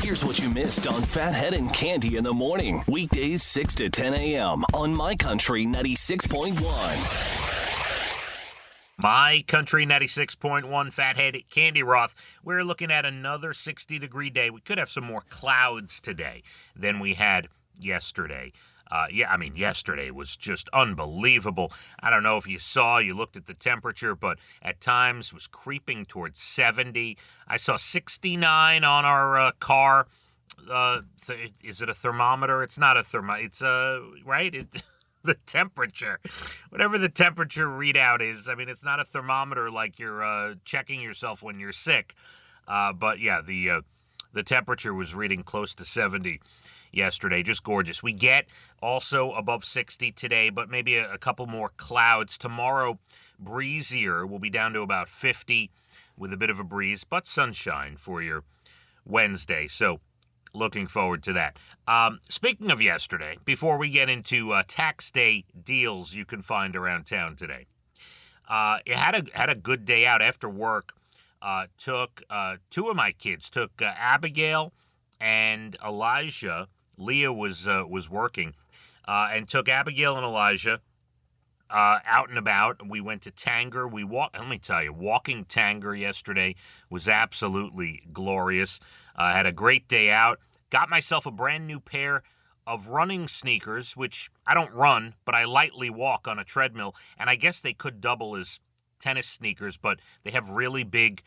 Here's what you missed on Phathead and Cande in the morning. Weekdays 6 to 10 a.m. on My Country 96.1. My Country 96.1, Phathead, Cande Roth. We're looking at another 60-degree day. We could have some more clouds today than we had yesterday. Yesterday was just unbelievable. I don't know if you looked at the temperature, but at times was creeping towards 70. I saw 69 on our car. Is it a thermometer? It's not a thermometer. It's right? The temperature. Whatever the temperature readout is. I mean, it's not a thermometer like you're checking yourself when you're sick. But yeah, the temperature was reading close to 70 yesterday. Just gorgeous. We get also above 60 today, but maybe a couple more clouds. Tomorrow, breezier. We'll be down to about 50 with a bit of a breeze, but sunshine for your Wednesday. So looking forward to that. Speaking of yesterday, before we get into tax day deals you can find around town today, it had a good day out after work. Took two of my kids, took Abigail and Elijah. Leah was working, and took Abigail and Elijah out and about. We went to Tanger. Let me tell you, walking Tanger yesterday was absolutely glorious. Had a great day out. Got myself a brand new pair of running sneakers, which I don't run, but I lightly walk on a treadmill. And I guess they could double as tennis sneakers, but they have really big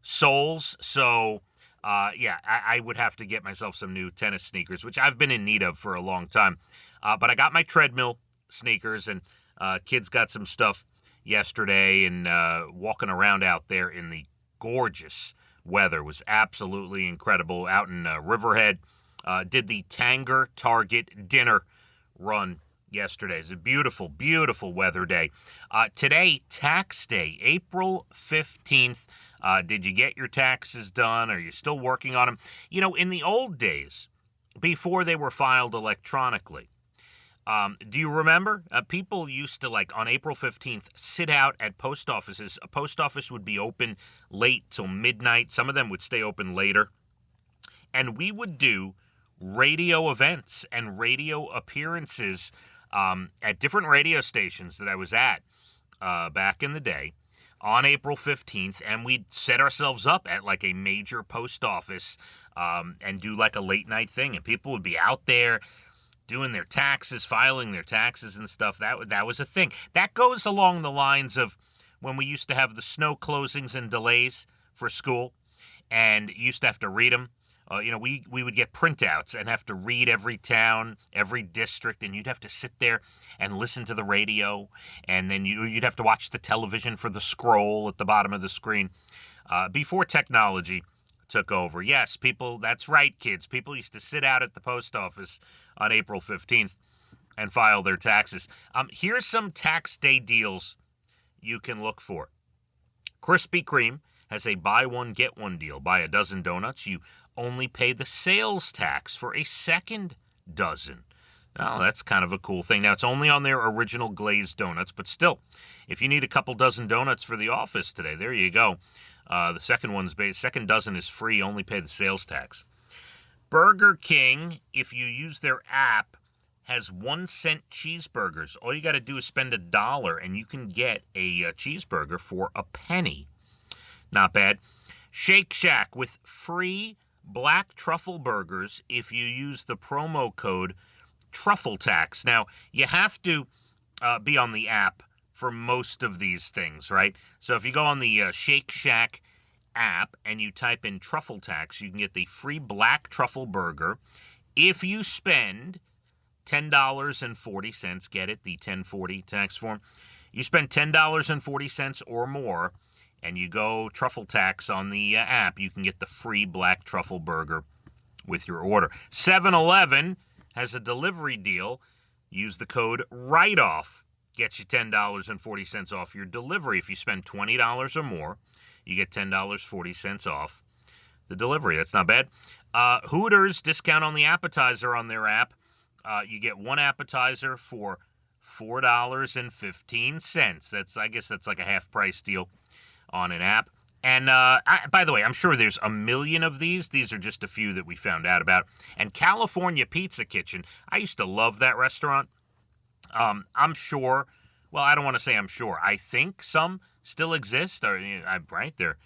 soles. So, I would have to get myself some new tennis sneakers, which I've been in need of for a long time. But I got my treadmill sneakers, and kids got some stuff yesterday, and walking around out there in the gorgeous weather was absolutely incredible. Out in Riverhead, did the Tanger Target dinner run yesterday. It's a beautiful, beautiful weather day. Today, tax day, April 15th. Did you get your taxes done? Are you still working on them? You know, in the old days, before they were filed electronically, do you remember? People used to, like, on April 15th, sit out at post offices. A post office would be open late till midnight. Some of them would stay open later. And we would do radio events and radio appearances at different radio stations that I was at back in the day on April 15th. And we'd set ourselves up at, like, a major post office and do, like, a late night thing. And people would be out there doing their taxes, filing their taxes and stuff. That was a thing. That goes along the lines of when we used to have the snow closings and delays for school, and you used to have to read them. We would get printouts and have to read every town, every district, and you'd have to sit there and listen to the radio, and then you'd have to watch the television for the scroll at the bottom of the screen. Before technology took over. Yes, people, that's right, kids. People used to sit out at the post office on April 15th and file their taxes. Here's some tax day deals you can look for. Krispy Kreme has a buy one, get one deal. Buy a dozen donuts, you only pay the sales tax for a second dozen. Now, that's kind of a cool thing. Now, it's only on their original glazed donuts, but still, if you need a couple dozen donuts for the office today, there you go. The second dozen is free, only pay the sales tax. Burger King, if you use their app, has 1-cent cheeseburgers. All you got to do is spend $1, and you can get a cheeseburger for a penny. Not bad. Shake Shack with free black truffle burgers if you use the promo code Truffle Tax. Now, you have to be on the app for most of these things, right? So if you go on the Shake Shack app and you type in Truffle Tax, you can get the free black truffle burger. If you spend $10.40, get it, the 1040 tax form. You spend $10.40 or more, and you go Truffle Tax on the app, you can get the free black truffle burger with your order. 7-Eleven has a delivery deal. Use the code WRITEOFF. Gets you $10.40 off your delivery. If you spend $20 or more, you get $10.40 off the delivery. That's not bad. Hooters, discount on the appetizer on their app. You get one appetizer for $4.15. I guess that's like a half price deal on an app. And by the way, I'm sure there's a million of these. These are just a few that we found out about. And California Pizza Kitchen, I used to love that restaurant. I'm sure, well, I don't want to say I'm sure. I think some still exist, or, right? There are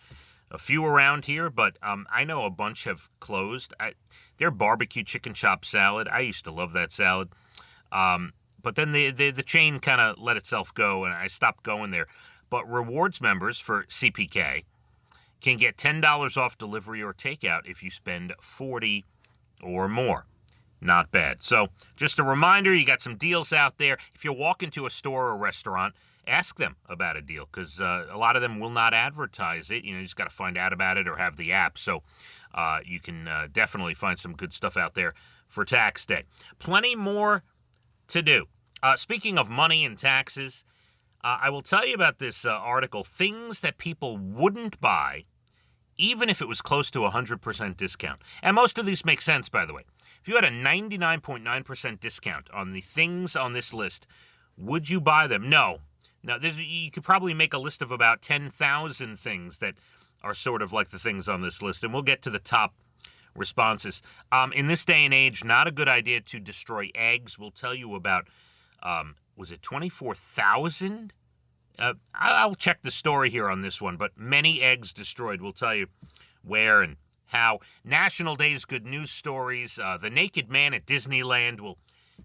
a few around here, but I know a bunch have closed. Their barbecue chicken chop salad, I used to love that salad. But then the chain kind of let itself go, and I stopped going there. But rewards members for CPK can get $10 off delivery or takeout if you spend $40 or more. Not bad. So just a reminder, you got some deals out there. If you walk into a store or restaurant, ask them about a deal, because a lot of them will not advertise it. You just got to find out about it or have the app. So you can definitely find some good stuff out there for tax day. Plenty more to do. Speaking of money and taxes, I will tell you about this article, things that people wouldn't buy even if it was close to 100% discount. And most of these make sense, by the way. If you had a 99.9% discount on the things on this list, would you buy them? No. Now, you could probably make a list of about 10,000 things that are sort of like the things on this list, and we'll get to the top responses. In this day and age, not a good idea to destroy eggs. We'll tell you about, was it 24,000? I'll check the story here on this one, but many eggs destroyed. We'll tell you where and how. National Day's good news stories. The naked man at Disneyland. We'll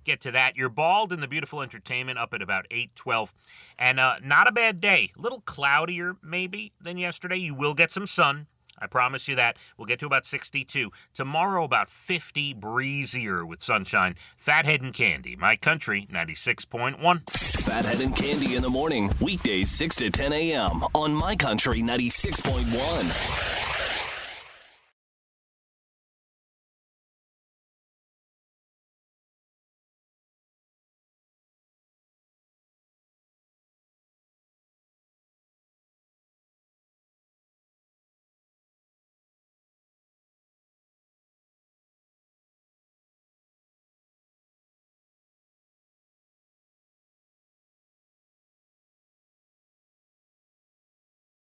get to that. You're bald and the beautiful entertainment up at about 8:12. And not a bad day. A little cloudier maybe than yesterday. You will get some sun. I promise you that. We'll get to about 62. Tomorrow, about 50, breezier with sunshine. Phathead and Cande, My Country 96.1. Phathead and Cande in the morning, weekdays 6 to 10 a.m. on My Country 96.1.